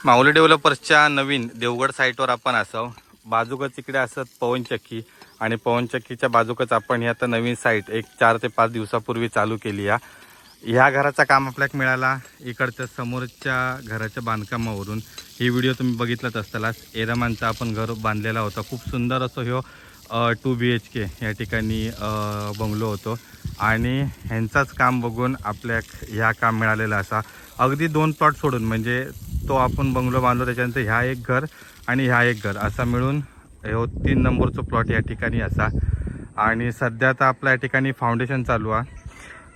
माऊली डेव्हलपर्सच्या नवीन देवगड साईटवर आपण असाव. बाजूकच इकडे असत पवनचक्की आणि पवनचक्कीच्या बाजूकच आपण ही आता नवीन साईट एक 4 ते 5 दिवसापूर्वी चालू केली आहे. ह्या घराचा काम आपल्याला मिळाला इकडच्या समोरच्या घराच्या बांधकामावरून. ही व्हिडिओ तुम्ही बघितलाच असतालाच. एरमानचा आपण घर बांधलेला होता. खूप सुंदर असं ह्यो 2 BHK या ठिकाणी बंगलो होतो आणि ह्यांचाच काम बघून आपल्या ह्या काम मिळालेलं असा. अगदी 2 प्लॉट सोडून म्हणजे तो आपण बंगलो बांधलो त्याच्यानंतर ह्या एक घर आणि ह्या एक घर असा मिळून ह्यो 3 नंबरचा प्लॉट या ठिकाणी असा. आणि सध्या आता आपल्या या ठिकाणी फाउंडेशन चालू आहे.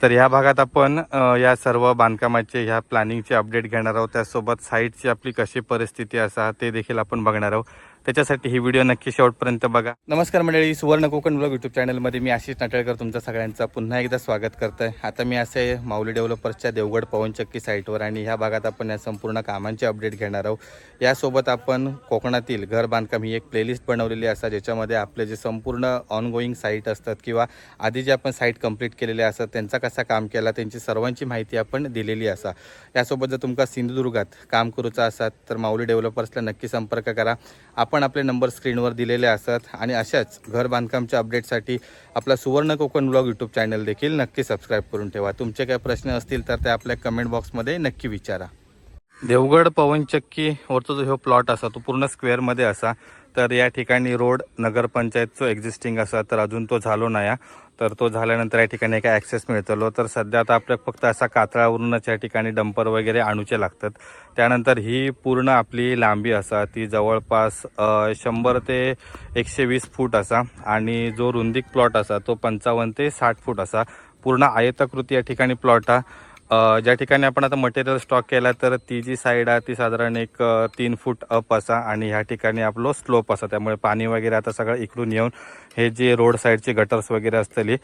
तर ह्या भागात आपण या सर्व बांधकामाचे ह्या प्लॅनिंगचे अपडेट घेणार आहोत. त्यासोबत साईटची आपली कशी परिस्थिती असा ते देखील आपण बघणार आहोत. त्याच्यासाठी ही व्हिडिओ नक्की शेवटपर्यंत बघा. नमस्कार मंडळी, सुवर्ण कोकण ब्लॉग यूट्यूब चॅनलमध्ये मी आशिष नाटळकर तुमचं सगळ्यांचं पुन्हा एकदा स्वागत करतोय. आता मी असे माऊली डेव्हलपर्सच्या देवगड पवनचक्की साईटवर आणि ह्या भागात आपण या संपूर्ण कामांचे अपडेट घेणार आहोत. यासोबत आपण कोकणातील घर बांधकाम ही एक प्लेलिस्ट बनवलेली असा ज्याच्यामध्ये आपले जे संपूर्ण ऑनगोईंग साईट असतात किंवा आधी जे आपण साईट कंप्लीट केलेले असतात त्यांचा कसा काम केला त्यांची सर्वांची माहिती आपण दिलेली असा. यासोबत जर तुमका सिंधुदुर्गात काम करूचा असात तर माऊली डेव्हलपर्सला नक्की संपर्क करा. आपण आपले नंबर स्क्रीनवर दिलेले असतात आणि अशाच घर बांधकामच्या अपडेटसाठी आपला सुवर्ण कोकण ब्लॉग यूट्यूब चॅनल देखील नक्की सबस्क्राईब करून ठेवा. तुमचे काही प्रश्न असतील तर ते आपल्या कमेंट बॉक्समध्ये नक्की विचारा. देवगड पवनचक्कीवरचा जो प्लॉट असा तो पूर्ण स्क्वेअरमध्ये असा. तर या ठिकाणी रोड नगरपंचायतचं एक्झिस्टिंग असा तर अजून तो झालो नाही. तर तो झाल्यानंतर या ठिकाणी काय ॲक्सेस मिळतलो. तर सध्या आता आपल्याला फक्त असा कातळावरूनच या ठिकाणी डंपर वगैरे आणूचे लागतात. त्यानंतर ही पूर्ण आपली लांबी असा ती जवळपास 100 ते 120 फूट असा आणि जो रुंदीक प्लॉट असा तो 55 ते 60 फूट असा. पूर्ण आयताकृती या ठिकाणी प्लॉट हा. ज्या ठिकाणी आपण आता मटेरियल स्टॉक केला तर ती जी साईड आहे ती साधारण एक 3 फूट अप असा आणि ह्या ठिकाणी आपलं स्लोप असा. त्यामुळे पाणी वगैरे आता सगळं इकडून येऊन हे जे रोड साईडचे गटर्स वगैरे असतली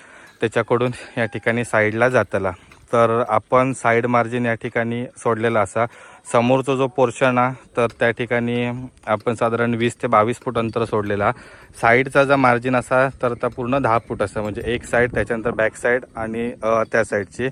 त्याच्याकडून या ठिकाणी साईडला जातला. तर आपण साईड मार्जिन या ठिकाणी सोडलेला असा. समोरचा जो पोर्शन आहे तर त्या ठिकाणी आपण साधारण 20 ते 22 फूट अंतर सोडलेला. साईडचा जो मार्जिन असा तर त्या पूर्ण 10 फूट असा म्हणजे एक साईड त्याच्यानंतर बॅक साईड आणि त्या साईडची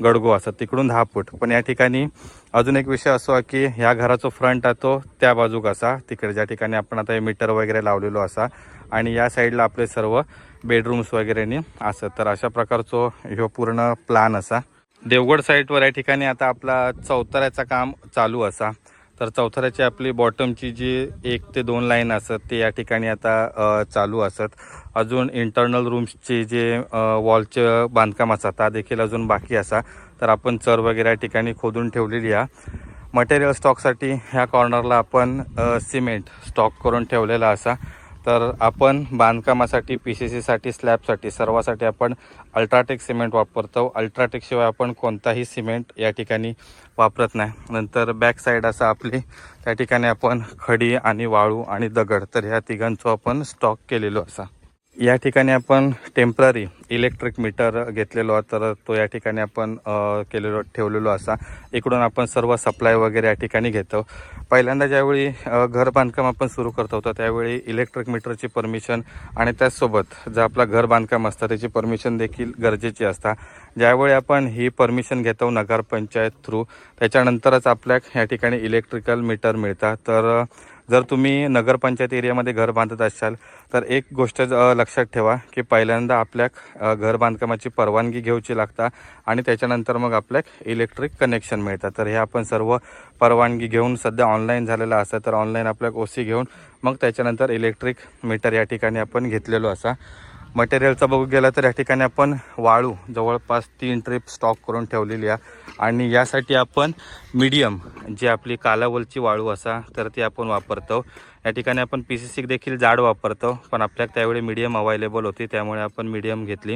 गडगो असं तिकडून 10 फूट. पण या ठिकाणी अजून एक विषय असो की ह्या घराचा फ्रंट आहे तो त्या बाजूक असा तिकडे ज्या ठिकाणी आपण आता हे मीटर वगैरे लावलेलो असा आणि या साईडला आपले सर्व बेडरूम्स वगैरेनी असं. तर अशा प्रकारचं ह्यो पूर्ण प्लॅन असा. देवगड साईटवर या ठिकाणी आता आपला चौथऱ्याचं काम चालू असा. तर चौथऱ्याची आपली बॉटमची जी 1 ते 2 लाईन असत ते या ठिकाणी आता चालू असत. अजून इंटरनल रूम्सचे जे वॉलचे बांधकाम असतात त्या देखील अजून बाकी असा. तर आपण चर वगैरे या ठिकाणी खोदून ठेवलेली आहे. मटेरियल स्टॉकसाठी ह्या कॉर्नरला आपण सिमेंट स्टॉक करून ठेवलेला असा. तर आपण बांधकामासाठी PCCसाठी स्लॅबसाठी सर्वासाठी आपण अल्ट्राटेक सिमेंट वापरतो. अल्ट्राटेक शिवाय आपण कोणताही सिमेंट या ठिकाणी वापरत नाही. नंतर बॅक साईड असा आपली त्या ठिकाणी आपण खडी आणि वाळू आणि दगड तर ह्या तिघांचं आपण स्टॉक केलेलो असा. या ठिकाणी आपण टेम्पररी इलेक्ट्रिक मीटर घेतलेलो तर तो या ठिकाणी आपण ठेवलेलो असा. इकडून आपण सर्व सप्लाय वगैरे या ठिकाणी घेतो. पहिल्यांदा ज्यावेळी घर बांधकाम आपण सुरू करत होतो त्यावेळी इलेक्ट्रिक मीटरची परमिशन आणि त्याचसोबत जर आपला घर बांधकाम असतं त्याची परमिशन देखील गरजेची असता. ज्यावेळी आपण ही परमिशन घेतो नगरपंचायत थ्रू त्याच्यानंतरच आपल्याला या ठिकाणी इलेक्ट्रिकल मीटर मिळतात. तर जर तुम्ही नगरपंचायत एरियामध्ये घर बांधत असाल तर एक गोष्ट लक्षात ठेवा की पहिल्यांदा आपल्या घर बांधकामाची परवानगी घ्यायची लागता आणि त्याच्यानंतर मग आपल्याला इलेक्ट्रिक कनेक्शन मिळतं. तर हे आपण सर्व परवानगी घेऊन सध्या ऑनलाईन झालेलं असं. तर ऑनलाईन आपल्याला OC घेऊन मग त्याच्यानंतर इलेक्ट्रिक मीटर या ठिकाणी आपण घेतलेलो असा. मटेरियलचा बघू गेला तर या ठिकाणी आपण वाळू जवळपास 3 ट्रिप स्टॉक करून ठेवलेली आहे आणि यासाठी आपण मीडियम जी आपली कालावलची वाळू असा तर ती आपण वापरतो. या ठिकाणी आपण PCC देखील जाड वापरतो पण आपल्याला त्यावेळी मीडियम अवेलेबल होती त्यामुळे आपण मीडियम घेतली.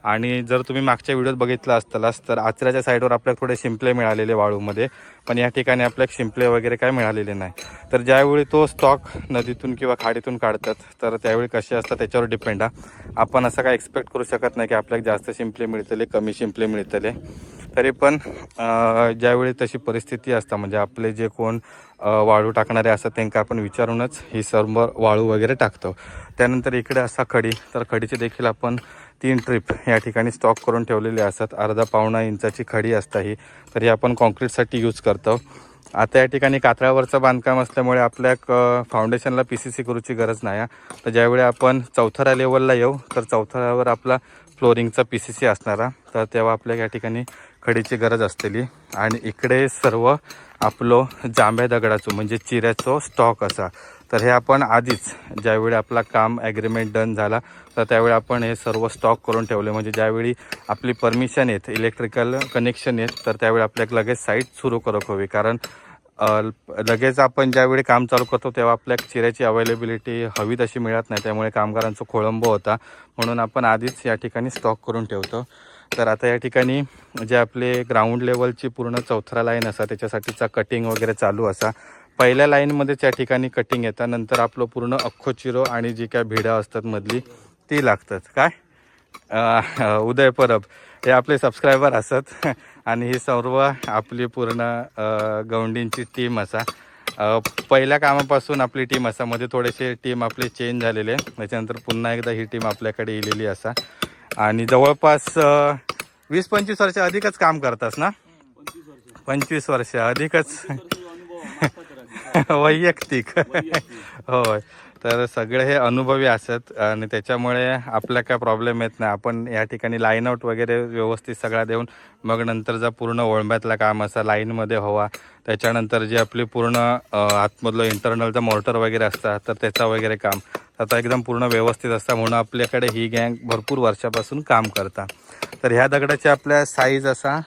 आणि जर तुम्ही मागच्या व्हिडिओत बघितलं असतालाच तर आचऱ्याच्या साईडवर आपल्याला थोडे शिंपले मिळालेले वाळूमध्ये पण या ठिकाणी आपल्याला शिंपले वगैरे काय मिळालेले नाही. तर ज्यावेळी तो स्टॉक नदीतून किंवा खाडीतून काढतात तर त्यावेळी कसे असतात त्याच्यावर डिपेंड आहे. आपण असं काय एक्सपेक्ट करू शकत नाही की आपल्याला जास्त शिंपले मिळतले कमी शिंपले मिळतले. तरी पण ज्यावेळी तशी परिस्थिती असता म्हणजे आपले जे कोण वाळू टाकणारे असतात त्यांना आपण विचारूनच ही सर्व वाळू वगैरे टाकतो. त्यानंतर इकडे असा खडी तर खडीचे देखील आपण 3 ट्रिप या ठिकाणी स्टॉक करून ठेवलेले असतात. अर्धा-पावणा इंचाची खडी असता ही. तर ही आपण कॉन्क्रीटसाठी यूज करतो. आता या ठिकाणी कातळावरचं बांधकाम असल्यामुळे आपल्या फाउंडेशनला PCC करूची गरज नाही आहे. तर ज्यावेळी आपण चौथरा लेवलला येऊ तर चौथऱ्यावर आपला फ्लोरिंगचा PCC असणारा, तर तेव्हा आपल्या या ठिकाणी खडीची गरज असलेली. आणि इकडे सर्व आपलं जांभ्या दगडाचं म्हणजे चिऱ्याचं स्टॉक असा. तर हे आपण आधीच ज्यावेळी आपला काम ॲग्रीमेंट डन झाला तर त्यावेळी आपण हे सर्व स्टॉक करून ठेवले, म्हणजे ज्यावेळी आपली परमिशन येत इलेक्ट्रिकल कनेक्शन येत तर त्यावेळी आपल्याला लगेच साईट सुरू करत हवी. कारण लगेच आपण ज्यावेळी काम चालू करतो तेव्हा आपल्या चिऱ्याची अवेलेबिलिटी हवी तशी मिळत नाही, त्यामुळे कामगारांचा खोळंबो होता. म्हणून आपण आधीच या ठिकाणी स्टॉक करून ठेवतो. तर आता या ठिकाणी जे आपले ग्राउंड लेवलची पूर्ण चौथरा लाईन असा त्याच्यासाठीचा कटिंग वगैरे चालू असा. पहिल्या लाईनमध्येच या ठिकाणी कटिंग येतं, नंतर आपलं पूर्ण अख्खो चिरो आणि जी काय भिडं असतात मधली ती लागतात. काय उदय परब हे आपले सबस्क्रायबर असत आणि ही सर्व आपली पूर्ण गवंडींची टीम असा. पहिल्या कामापासून आपली टीम असा, मध्ये थोडेसे टीम आपले चेंज झालेले, त्याच्यानंतर पुन्हा एकदा ही टीम आपल्याकडे येलेली असा. आणि जवळपास 20-25 वर्ष अधिकच काम करतास ना? 25 वर्ष अधिकच वैयक्तिक होय. तर सगळे हे अनुभवी असत आणि त्याच्यामुळे आपल्या काय प्रॉब्लेम येत नाही. आपण या ठिकाणी लाईन आउट वगैरे व्यवस्थित सगळा देऊन मग नंतर जर पूर्ण ओळंब्यातला काम असा लाईनमध्ये हवा, त्याच्यानंतर जे आपली पूर्ण आतमधलं इंटरनलचं मोर्टर वगैरे असतात तर त्याचा वगैरे काम आता एकदम पूर्ण व्यवस्थित असतं. म्हणून आपल्याकडे ही गँग भरपूर वर्षापासून काम करता. तर ह्या दगडाची आपल्या साईज असा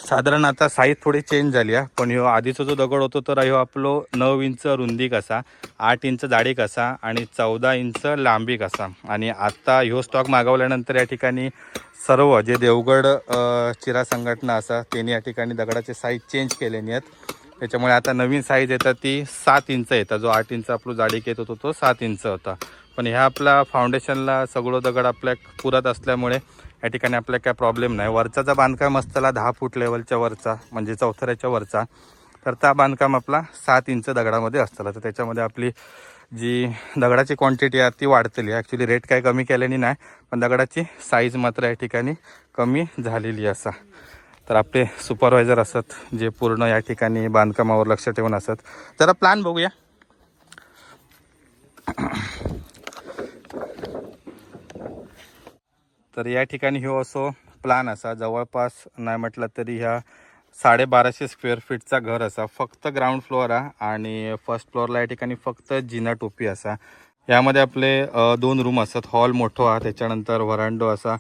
साधारण आता साईज थोडी चेंज झाली आहे, पण ह्यो आधीचा जो दगड होतो तर ह्यो आपलो 9 इंच रुंदी कसा, 8 इंच जाडी कसा आणि 14 इंच लांबी कसा. आणि आता ह्यो स्टॉक मागवल्यानंतर या ठिकाणी सर्व जे देवगड चिरा संघटना असा त्यांनी या ठिकाणी दगडाचे साईज चेंज केलेली आहेत. त्याच्यामुळे आता नवीन साईज येतात ती 7 इंच येतात. जो 8 इंच आपलं जाडी येत होतो तो 7 इंच होता. पण ह्या आपला फाउंडेशनला सगळं दगड आपल्या पुरत असल्यामुळे या ठिकाणी आपल्याला काय प्रॉब्लेम नाही. वरचा बांधकाम असताना 10 फूट लेवलच्या वरचा म्हणजे चौथऱ्याच्या वरचा, तर त्या बांधकाम आपला 7 इंच दगडामध्ये असताना. तर त्याच्यामध्ये आपली जी दगडाची क्वांटिटी आहे ती वाढतेली. ॲक्च्युली रेट काय कमी केल्याने नाही, पण दगडाची साईज मात्र या ठिकाणी कमी झालेली असा. तर आपले सुपरवायझर असत जे पूर्ण या ठिकाणी बांधकामावर लक्ष ठेवून असत. जरा प्लॅन बघूया. तर या ठिकाणी ह्यो असो प्लॅन असा, जवळपास नाही म्हटलं तरी ह्या 1250 स्क्वेअर फीटचा घर असा. फक्त ग्राउंड फ्लोअर आहे आणि फर्स्ट फ्लोअरला या ठिकाणी फक्त जिना टोपी असा. यामध्ये आपले 2 रूम असतात. हॉल मोठो आहे, त्याच्यानंतर व्हरांडो असा,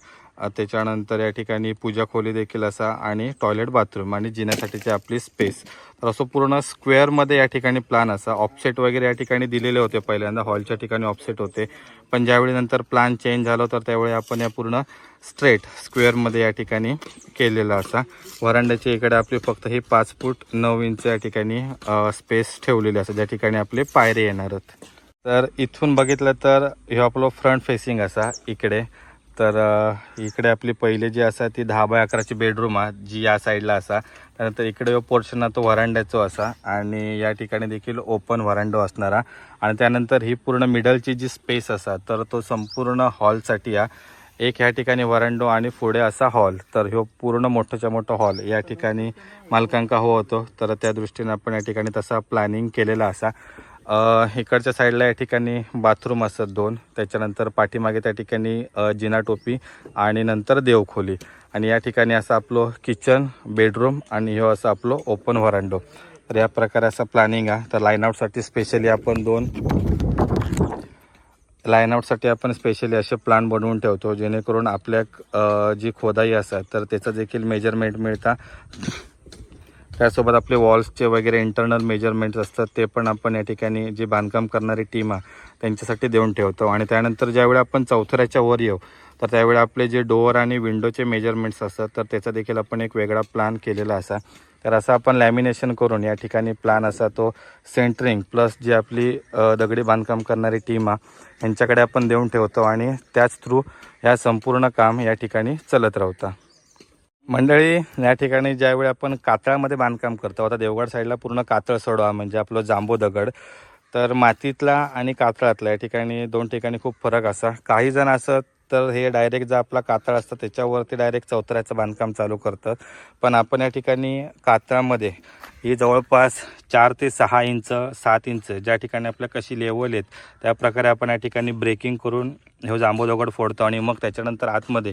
त्याच्यानंतर या ठिकाणी पूजा खोली देखील असा आणि टॉयलेट बाथरूम आणि जिण्यासाठीची आपली स्पेस. तर असं पूर्ण स्क्वेअरमध्ये या ठिकाणी प्लॅन असा. ऑफसेट वगैरे या ठिकाणी दिलेले होते, पहिल्यांदा हॉलच्या ठिकाणी ऑफसेट होते, पण ज्यावेळी नंतर प्लॅन चेंज झाला तर त्यावेळी आपण या पूर्ण स्ट्रेट स्क्वेअरमध्ये या ठिकाणी केलेला असा. व्हरांड्याच्या इकडे आपली फक्त ही 5 फूट 9 इंच या ठिकाणी स्पेस ठेवलेली असं, ज्या ठिकाणी आपले पायरे येणार आहेत. तर इथून बघितलं तर हे आपलं फ्रंट फेसिंग असा इकडे. तर इकडे आपली पहिले जी असा ती 10 बाय 11ची बेडरूम आहे जी या साईडला असा. त्यानंतर इकडे पोर्शन तो व्हरांड्याचा असा आणि या ठिकाणी देखील ओपन व्हरांडो असणारा. आणि त्यानंतर ही पूर्ण मिडलची जी स्पेस असा तर तो संपूर्ण हॉलसाठी एक ह्या ठिकाणी व्हरांडो आणि पुढे असा हॉल. तर ह्यो पूर्ण मोठाच्या मोठा हॉल या ठिकाणी मालकांका हो होतो, तर त्या दृष्टीने आपण या ठिकाणी तसा प्लॅनिंग केलेला असा. इकडच्या साईडला या ठिकाणी बाथरूम असतात 2, त्याच्यानंतर पाठीमागे त्या ठिकाणी जिना टोपी आणि नंतर देवखोली. आणि या ठिकाणी असं आपलं किचन बेडरूम आणि ह्यो असं आपलं ओपन व्हरांडो. तर या प्रकारे असं प्लॅनिंग आहे. तर लाईनआउटसाठी स्पेशली आपण स्पेशली असे प्लॅन बनवून ठेवतो, जेणेकरून आपल्या जी खोदाई असतात तर त्याचं देखील मेजरमेंट मिळतं. त्यासोबत आपले वॉल्सचे वगैरे इंटरनल मेजरमेंट्स असतात ते पण आपण या ठिकाणी जी बांधकाम करणारी टीम आहे त्यांच्यासाठी देऊन ठेवतो. आणि त्यानंतर ज्यावेळी आपण चौथऱ्याच्या वर येऊ तर त्यावेळी आपले जे डोअर आणि विंडोचे मेजरमेंट्स असतात तर त्याचा देखील आपण एक वेगळा प्लॅन केलेला असा. तर असं आपण लॅमिनेशन करून या ठिकाणी प्लॅन असा तो सेंटरिंग प्लस जी आपली दगडी बांधकाम करणारी टीम आहे यांच्याकडे आपण देऊन ठेवतो आणि त्याच थ्रू ह्या संपूर्ण काम या ठिकाणी चालत राहतं. मंडळी, या ठिकाणी ज्यावेळी आपण कातळामध्ये बांधकाम करतो, आता देवगड साईडला पूर्ण कातळ सोडवा म्हणजे आपलं जांबू दगड. तर मातीतला आणि कातळातला या ठिकाणी 2 ठिकाणी खूप फरक असा. काही जण असं तर हे डायरेक्ट जो आपला कातळ असतं त्याच्यावरती डायरेक्ट चौथऱ्याचं बांधकाम चालू करतात. पण आपण या ठिकाणी कातळामध्ये ही जवळपास 4 ते 6 इंच 7 इंच ज्या ठिकाणी आपल्या कशी लेवल आहेत त्या प्रकारे आपण या ठिकाणी ब्रेकिंग करून हे जांभूळ दगड फोडतो आणि मग त्याच्यानंतर आतमध्ये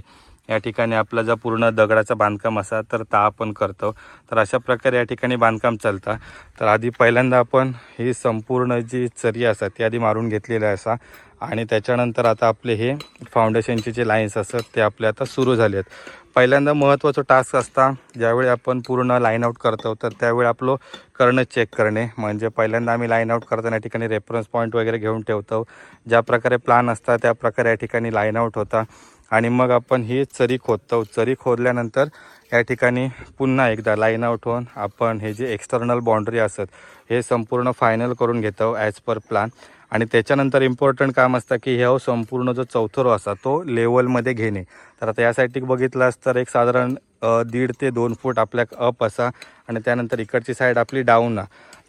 या ठिकाणी आपला जो पूर्ण दगडाचा बांधकाम असा तर ता आपण करतो. तर अशा प्रकारे या ठिकाणी बांधकाम चालतं. तर आधी पहिल्यांदा आपण ही संपूर्ण जी चरी असतात ती आधी मारून घेतलेली असा आणि त्याच्यानंतर आता आपले हे फाउंडेशनचे जे लाईन्स असतात ते आपले आता सुरू झाले आहेत. पहिल्यांदा महत्त्वाचं टास्क असता ज्यावेळी आपण पूर्ण लाईन आउट करतो तर त्यावेळी आपलं करणं चेक करणे. म्हणजे पहिल्यांदा आम्ही लाईन आउट करताना या ठिकाणी रेफरन्स पॉईंट वगैरे घेऊन ठेवतो. ज्या प्रकारे प्लान असतात त्या प्रकारे या ठिकाणी लाईन आउट होता आणि मग आपण ही चरी खोदतो. चरी खोदल्यानंतर या ठिकाणी पुन्हा एकदा लाईन आउट होऊन आपण हे जे एक्सटर्नल बाउंड्री असतात हे संपूर्ण फायनल करून घेतो ॲज पर प्लान. आणि त्याच्यानंतर इम्पॉर्टंट काम असतं की हे संपूर्ण जो चौथा रो असा तो लेवलमध्ये घेणे. तर आता यासाठी बघितलास तर एक साधारण 1.5 ते 2 फूट आपल्या अप असा आणि त्यानंतर इकडची साईड आपली डाऊन.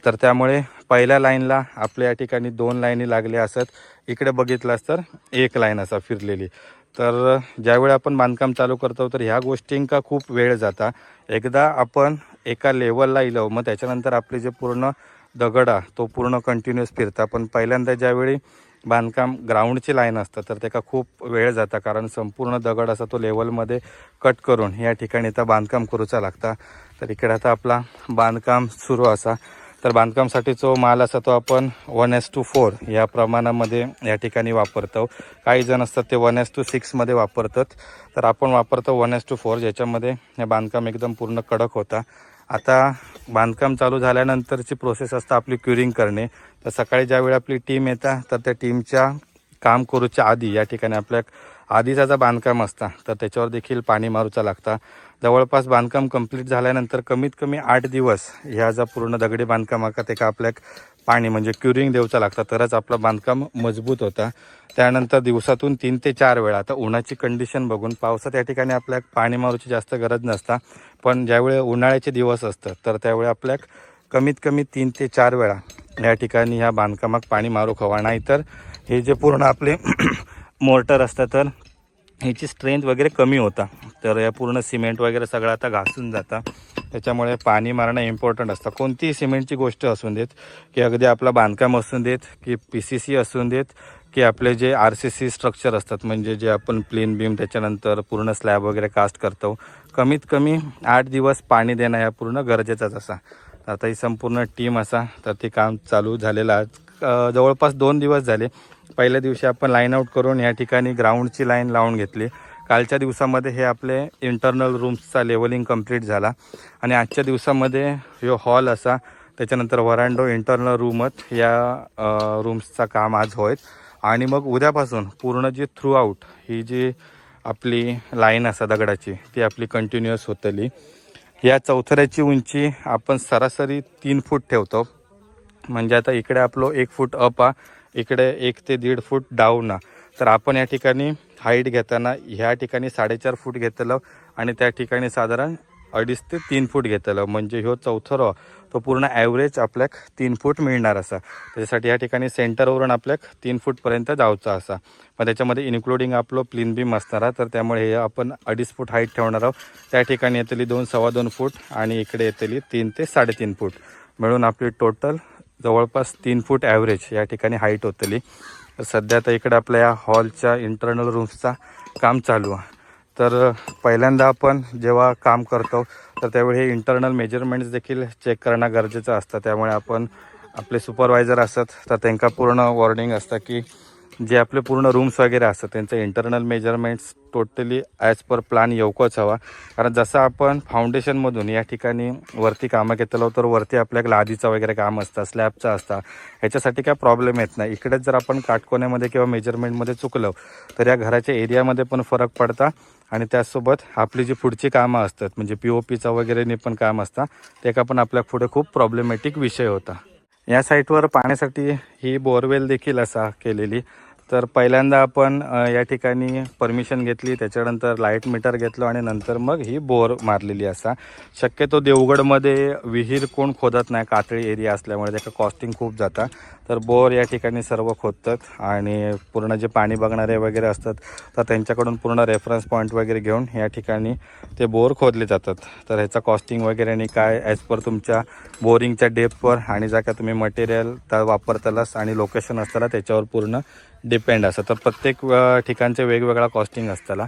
तर त्यामुळे पहिल्या लाईनला आपल्या या ठिकाणी 2 लाईनी लागल्या असत. इकडे बघितलास तर 1 लाईन असा फिरलेली. तर ज्यावेळी आपण बांधकाम चालू करतो तर ह्या गोष्टींका खूप वेळ जाता. एकदा आपण एका लेवलला इलो मग त्याच्यानंतर आपले जे पूर्ण दगडा तो पूर्ण कंटिन्युअस फिरता. पण पहिल्यांदा ज्यावेळी बांधकाम ग्राउंडची लाईन असतं तर त्याला खूप वेळ जाता कारण संपूर्ण दगड असा तो लेवलमध्ये कट करून या ठिकाणी आता बांधकाम करूचा लागता. तर इकडे आता आपला बांधकाम सुरू असा. तर बांधकामसाठी जो माल असा तो आपण 1:4 या प्रमाणामध्ये या ठिकाणी वापरतो. काही जण असतात ते 1:6 मध्ये वापरतात. तर आपण वापरतो 1:4 ज्याच्यामध्ये हे बांधकाम एकदम पूर्ण कडक होता. आता बांधकाम चालू झाल्यानंतरची प्रोसेस असतं आपली क्युरिंग करणे. तर सकाळी ज्यावेळी आपली टीम येतात तर त्या टीमच्या काम करूच्या आधी या ठिकाणी आपल्या आधीचा जो बांधकाम असता तर त्याच्यावर देखील पाणी मारूचा लागता. जवळपास बांधकाम कंप्लीट झाल्यानंतर कमीत कमी 8 दिवस ह्या जा पूर्ण दगडी बांधकामाका त्याका आपल्याक पाणी म्हणजे क्युरिंग देऊचा लागतं तरच आपलं बांधकाम मजबूत होता. त्यानंतर दिवसातून 3 ते 4 वेळा आता उन्हाची कंडिशन बघून पावसात या ठिकाणी आपल्याक पाणी मारूची जास्त गरज नसता. पण ज्यावेळी उन्हाळ्याचे दिवस असतात तर त्यावेळी आपल्याक कमीत कमी 3 ते 4 वेळा या ठिकाणी ह्या बांधकामाक पाणी मारूक हवा. नाहीतर हे जे पूर्ण आपले मोर्टर असतं तर ह्याची स्ट्रेंथ वगैरे कमी होता. तर या पूर्ण सिमेंट वगैरे सगळं आता घासून जातं. त्याच्यामुळे पाणी मारणं इम्पॉर्टंट असतं. कोणतीही सिमेंटची गोष्ट असून देत की अगदी आपलं बांधकाम असून देत की PCC असून देत की आपले जे RCC स्ट्रक्चर असतात म्हणजे जे आपण प्लेन बीम त्याच्यानंतर पूर्ण स्लॅब वगैरे कास्ट करतो कमीत कमी 8 दिवस पाणी देणं या पूर्ण गरजेचाच असा. आता ही संपूर्ण टीम असा तर ते काम चालू झालेलं आज जवळपास 2 दिवस झाले. पहिल्या दिवशी आपण लाईन आउट करून या ठिकाणी ग्राउंडची लाईन लावून घेतली. कालच्या दिवसामध्ये हे आपले इंटरनल रूम्सचा लेवलिंग कंप्लीट झाला आणि आजच्या दिवसामध्ये हे हॉल असा त्याच्यानंतर वरांडो इंटरनल रूमत या रूम्सचा काम आज होईल. आणि मग उद्यापासून पूर्ण जी थ्रू आऊट ही जी आपली लाईन असा दगडाची ती आपली कंटिन्युअस होतली. या चौथऱ्याची उंची आपण सरासरी 3 फूट ठेवतो. म्हणजे आता इकडे आपलं 1 फूट अप इकडे 1 ते 1.5 फूट डाऊन. तर आपण या ठिकाणी हाईट घेताना ह्या ठिकाणी 4.5 फूट घेतलं आणि त्या ठिकाणी साधारण 2.5 ते 3 फूट घेतलं. म्हणजे ह्यो चौथा रो तो पूर्ण ॲव्हरेज आपल्याक 3 फूट मिळणार असा. त्याच्यासाठी या ठिकाणी सेंटरवरून आपल्याक 3 फूटपर्यंत जायचं असा. पण त्याच्यामध्ये इन्क्लुडिंग आपलं प्लीन बीम असणार. तर त्यामुळे हे आपण 2.5 फूट हाईट ठेवणार आहोत. त्या ठिकाणी येतली 2-2.25 फूट आणि इकडे येतली 3 ते 3.5 फूट मिळून आपली टोटल जवळपास 3 फूट ॲव्हरेज या ठिकाणी हाईट होतली. तर सध्या आता इकडे आपल्या या हॉलच्या इंटरनल रूम्सचा काम चालू आहे. तर पहिल्यांदा आपण जेव्हा काम करतो तर त्यावेळी हे इंटरनल मेजरमेंट्स देखील चेक करणं गरजेचं असतं. त्यामुळे आपण आपले सुपरवायझर असतात तर त्यांना पूर्ण वॉर्निंग असतं की जे आपले पूर्ण रूम्स वगैरे असतात त्यांचं internal measurements totally as per plan येऊकच हवा. कारण जसं आपण फाउंडेशनमधून या ठिकाणी वरती कामं घेतलं तर वरती आपल्याला लादीचं वगैरे काम असतं स्लॅबचं असतं ह्याच्यासाठी काय प्रॉब्लेम येत नाही. इकडेच जर आपण काटकोण्यामध्ये किंवा मेजरमेंटमध्ये चुकलो तर या घराच्या एरियामध्ये पण फरक पडता आणि त्याचसोबत आपली जी पुढची कामं असतात म्हणजे POPचं वगैरेने पण काम असतं ते का पण आपल्या पुढे खूप प्रॉब्लेमॅटिक विषय होता. या साईटवर पाण्यासाठी ही बोरवेल देखील असा केलेली. तर पहिल्यांदा आपण या ठिकाणी परमिशन घेतली, त्याच्यानंतर लाईट मीटर घेतलं आणि नंतर मग ही बोर मारलेली असा. शक्यतो देवगडमध्ये विहीर कोण खोदत नाही, कातळी एरिया असल्यामुळे त्याचं कॉस्टिंग खूप जातं. तर बोर या ठिकाणी सर्व खोदतात आणि पूर्ण जे पाणी बघणारे वगैरे असतात तर त्यांच्याकडून पूर्ण रेफरन्स पॉईंट वगैरे घेऊन या ठिकाणी ते बोर खोदले जातात. तर ह्याचा कॉस्टिंग वगैरे आणि काय ॲज पर तुमच्या बोरिंगच्या डेपवर आणि ज्या काय तुम्ही मटेरियल तर वापरतालाच आणि लोकेशन असताना त्याच्यावर पूर्ण डिपेंड असतं. तर प्रत्येक ठिकाणचे वेगवेगळा कॉस्टिंग असताला.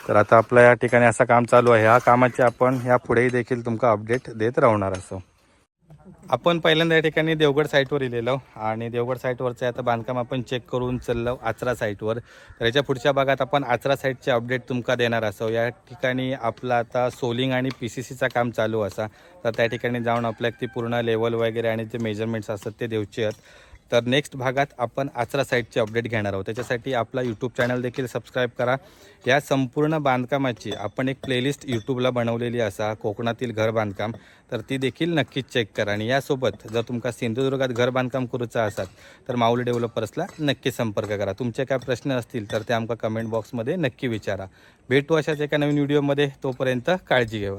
तर आता आपलं या ठिकाणी असं काम चालू आहे. ह्या कामाचे आपण ह्या पुढेही देखील तुमका अपडेट देत राहणार असं. आपण पहिल्यांदा या ठिकाणी देवगड साईटवर इलेलो आणि देवगड साईटवरचं आता बांधकाम आपण चेक करून चाललो आचरा साईटवर. तर याच्या पुढच्या भागात आपण आचरा साईटचे अपडेट तुमका देणार असो. या ठिकाणी आपलं आता सोलिंग आणि PCCचा काम चालू असा. तर त्या ठिकाणी जाऊन आपल्याला ती पूर्ण लेवल वगैरे आणि जे मेजरमेंट्स असतात ते द्यायचे आहेत. तर नेक्स्ट भागात आपण आचरा साईटचे अपडेट घेणार आहोत. त्याच्यासाठी आपला यूट्यूब चॅनल देखील सबस्क्राईब करा. या संपूर्ण बांधकामाची आपण एक प्लेलिस्ट यूट्यूबला बनवलेली असा, कोकणातील घर बांधकाम. तर ती देखील नक्कीच चेक करा. आणि यासोबत जर तुमका सिंधुदुर्गात घर बांधकाम करूचा असाल तर माऊली डेव्हलपर्सला नक्की संपर्क करा. तुमचे काय प्रश्न असतील तर ते आमका कमेंट बॉक्समध्ये नक्की विचारा. भेटू अशाच एका नवीन व्हिडिओमध्ये. तोपर्यंत काळजी घ्या.